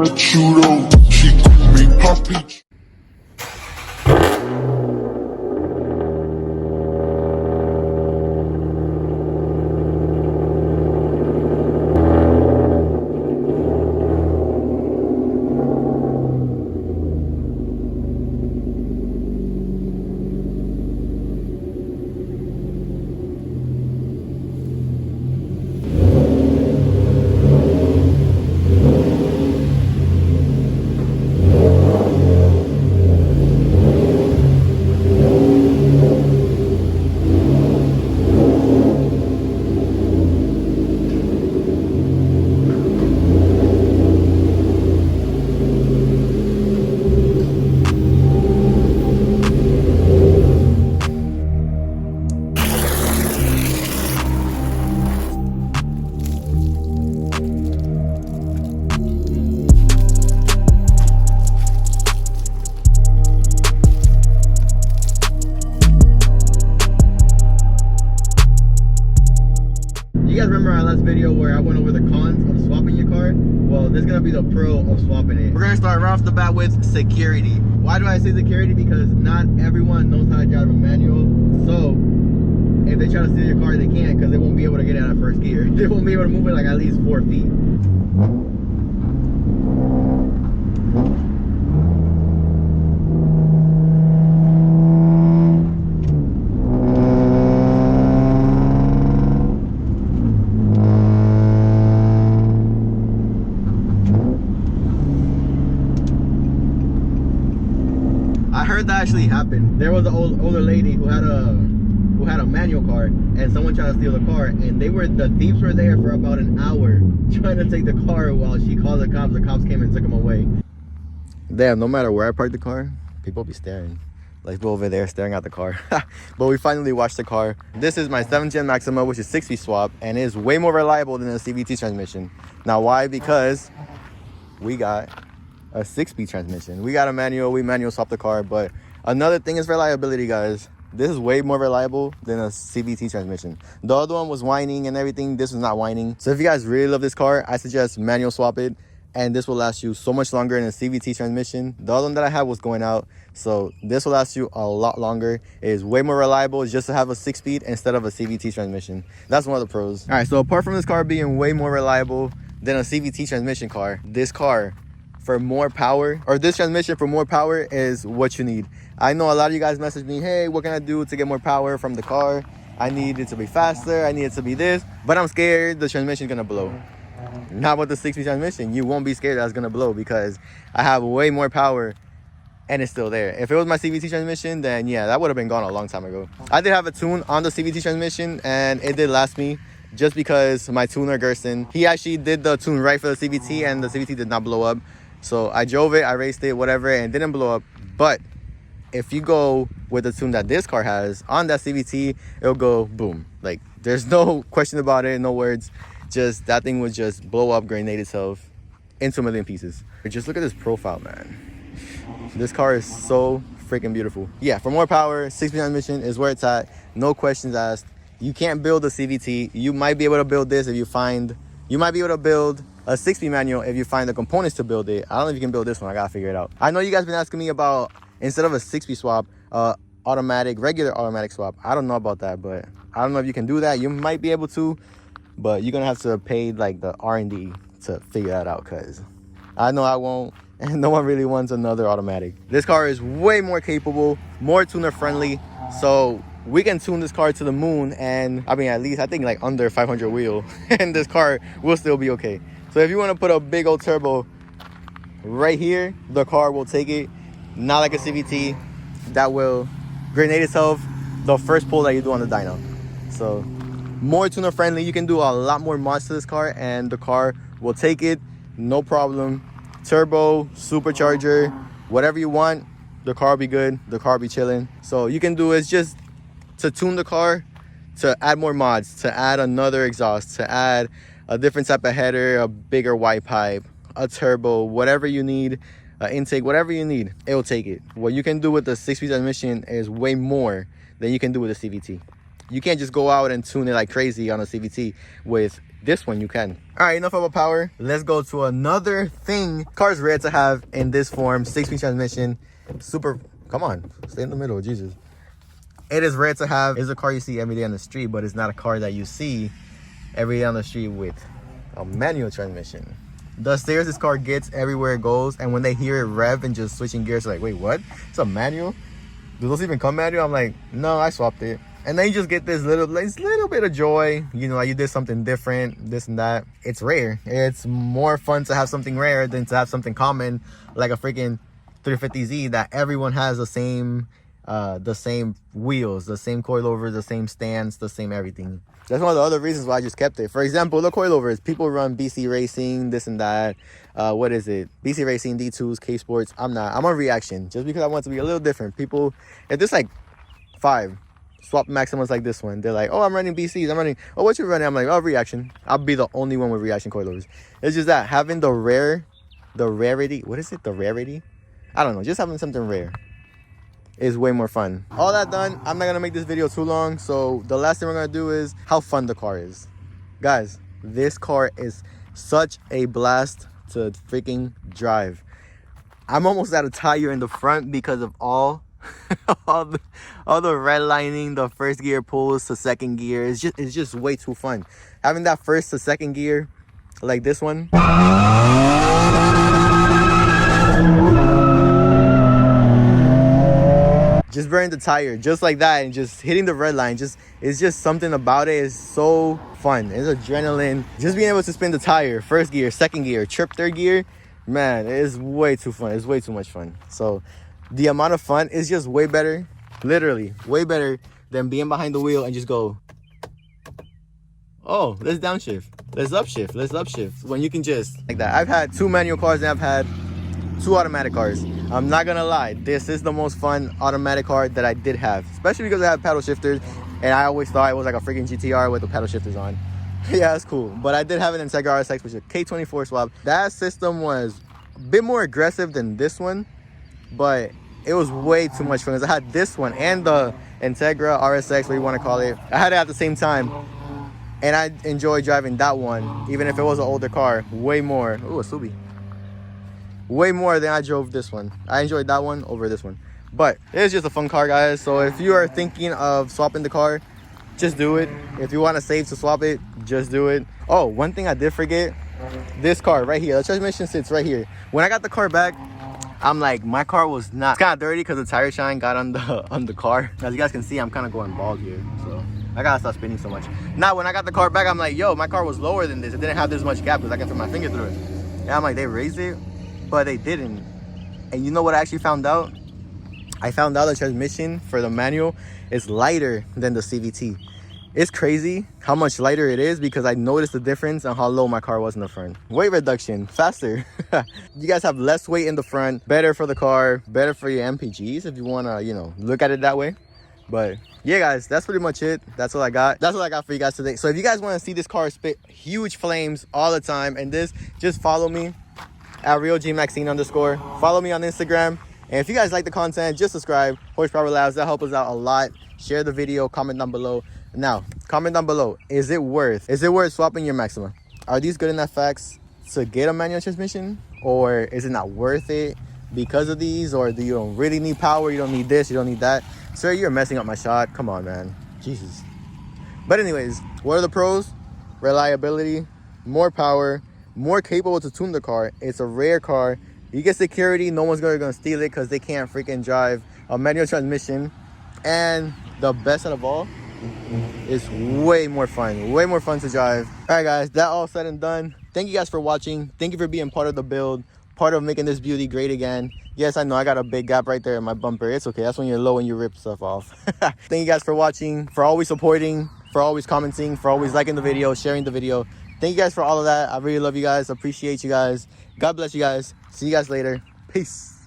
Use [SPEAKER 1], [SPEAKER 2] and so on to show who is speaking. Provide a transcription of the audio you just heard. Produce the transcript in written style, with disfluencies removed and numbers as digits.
[SPEAKER 1] met you though, she call me Poppy.
[SPEAKER 2] You guys remember our last video where I went over the cons of swapping your car? Well, this is gonna be the pro of swapping it. We're gonna start right off the bat with security. Why do I say security? Because not everyone knows how to drive a manual. So if they try to steal your car, they can't, because they won't be able to get it out of first gear. They won't be able to move it like at least 4 feet. I heard that actually happened. There was an older lady who had a manual car, and someone tried to steal the car, and the thieves were there for about an hour trying to take the car while she called the cops. The cops came and took them away. Damn, no matter where I park the car, people be staring. Like people over there staring at the car. But we finally washed the car. This is my 7th gen Maxima, which is 6-speed swap, and it is way more reliable than a CVT transmission. Now why? Because we got a 6-speed transmission. We got a manual, we manual swap the car. But another thing is reliability, guys. This is way more reliable than a CVT transmission. The other one was whining and everything. This is not whining. So if you guys really love this car, I suggest manual swap it, and this will last you so much longer than a CVT transmission. The other one that I had was going out, so this will last you a lot longer. It is way more reliable just to have a 6-speed instead of a CVT transmission. That's one of the pros. All right, so apart from this car being way more reliable than a CVT transmission car, this car for more power, or this transmission for more power, is what you need. I know a lot of you guys message me, hey, what can I do to get more power from the car? I need it to be faster, I need it to be this, but I'm scared the transmission is gonna blow. Not with the 6-speed transmission. You won't be scared that it's gonna blow, because I have way more power and it's still there. If it was my CVT transmission, then yeah, that would have been gone a long time ago. I did have a tune on the CVT transmission, and it did last me, just because my tuner Gerson, he actually did the tune right for the CVT, and the CVT did not blow up. So I drove it, I raced it, whatever, and it didn't blow up. But if you go with the tune that this car has on that CVT, it'll go boom. Like, there's no question about it, no words. Just that thing would just blow up, grenade itself into a million pieces. But just look at this profile, man. This car is so freaking beautiful. Yeah, for more power, 6-speed transmission is where it's at. No questions asked. You can't build a CVT. You might be able to build this if you find, you might be able to build a 6-speed manual if you find the components to build it. I don't know if you can build this one. I gotta figure it out. I know you guys been asking me about, instead of a 6-speed swap, regular automatic swap. I don't know about that, but I don't know if you can do that. You might be able to, but you're gonna have to pay like the R&D to figure that out, because I know I won't, and no one really wants another automatic. This car is way more capable, more tuner friendly, so we can tune this car to the moon, and I mean, at least I think like under 500 wheel, and this car will still be okay. So if you want to put a big old turbo right here, the car will take it. Not like a CVT that will grenade itself the first pull that you do on the dyno. So more tuner friendly. You can do a lot more mods to this car, and the car will take it, no problem. Turbo, supercharger, whatever you want, the car will be good, the car will be chilling. So you can do is just to tune the car, to add more mods, to add another exhaust, to add a different type of header, a bigger white pipe, a turbo, whatever you need, intake, whatever you need, it will take it. What you can do with the 6-speed transmission is way more than you can do with a CVT. You can't just go out and tune it like crazy on a CVT with this one you can. All right, enough about power. Let's go to another thing. Car's rare to have in this form. 6-speed transmission. Super, come on, stay in the middle, Jesus. It is rare to have. It's a car you see every day on the street, but it's not a car that you see every day on the street with a manual transmission. The stairs this car gets everywhere it goes, and when they hear it rev and just switching gears, they're like, wait, what? It's a manual? Do those even come manual? I'm like, no, I swapped it. And then you just get this little bit of joy, you know, like you did something different, this and that. It's rare. It's more fun to have something rare than to have something common, like a freaking 350Z that everyone has the same wheels, the same coilovers, the same stance, the same everything. That's one of the other reasons why I just kept it. For example, the coilovers, people run BC Racing, this and that. What is it? BC Racing, D2s, K Sports. I'm on Reaction just because I want to be a little different. People, if there's like 5 swap Maximas like this one, they're like, oh, I'm running BCs. I'm running, oh, what you running? I'm like, oh, Reaction. I'll be the only one with Reaction coilovers. It's just that having the rarity. What is it? The rarity? I don't know. Just having something rare is way more fun. All that done, I'm not gonna make this video too long, so the last thing we're gonna do is how fun the car is. Guys, this car is such a blast to freaking drive. I'm almost out of tire in the front because of all the redlining, the first gear pulls to second gear. It's just way too fun. Having that first to second gear like this one, just burning the tire just like that and just hitting the red line, it's just something about it is so fun. It's adrenaline. Just being able to spin the tire, first gear, second gear, trip third gear, man, it is way too fun. It's way too much fun. So the amount of fun is just way better, literally way better than being behind the wheel and just go, oh, let's downshift, let's upshift, let's upshift, when you can just like that. I've had 2 manual cars and I've had 2 automatic cars. I'm not gonna lie, this is the most fun automatic car that I did have, especially because I have paddle shifters and I always thought it was like a freaking GTR with the paddle shifters on. Yeah, it's cool. But I did have an Integra RSX, which is a K24 swap. That system was a bit more aggressive than this one, but it was way too much fun because I had this one and the Integra RSX, what you want to call it. I had it at the same time, and I enjoyed driving that one, even if it was an older car, way more. Ooh, a Subi. Way more than I drove this one. I enjoyed that one over this one. But it's just a fun car, guys. So if you are thinking of swapping the car, just do it. If you want to save to swap it, just do it. Oh, one thing I did forget, this car right here, the transmission sits right here. When I got the car back, I'm like, my car was not, it's kind of dirty because the tire shine got on the car. As you guys can see, I'm kind of going bald here, so I gotta stop spinning so much. Now when I got the car back, I'm like, yo, my car was lower than this. It didn't have this much gap because I can fit my finger through it. And I'm like, they raised it, but they didn't. And you know what I actually found out? I found out the transmission for the manual is lighter than the CVT. It's crazy how much lighter it is because I noticed the difference on how low my car was in the front. Weight reduction, faster. You guys have less weight in the front, better for the car, better for your MPGs if you want to, you know, look at it that way. But yeah, guys, that's pretty much it. That's all I got. That's what I got for you guys today. So if you guys want to see this car spit huge flames all the time and this, just follow me at RealGMaxine_. Follow me on Instagram. And if you guys like the content, just subscribe. Horsepower Labs, that helps us out a lot. Share the video, comment down below. Now, comment down below. Is it worth swapping your Maxima? Are these good enough facts to get a manual transmission? Or is it not worth it because of these? Or do you don't really need power? You don't need this, you don't need that. Sir, you're messing up my shot. Come on, man. Jesus. But anyways, what are the pros? Reliability, more power, more capable to tune the car. It's a rare car. You get security, no one's gonna steal it because they can't freaking drive a manual transmission. And the best out of all, it's way more fun to drive. All right, guys, that all said and done, thank you guys for watching. Thank you for being part of the build, part of making this beauty great again. Yes, I know I got a big gap right there in my bumper. It's okay, that's when you're low and you rip stuff off. Thank you guys for watching, for always supporting, for always commenting, for always liking the video, sharing the video. Thank you guys for all of that. I really love you guys, appreciate you guys. God bless you guys. See you guys later. Peace.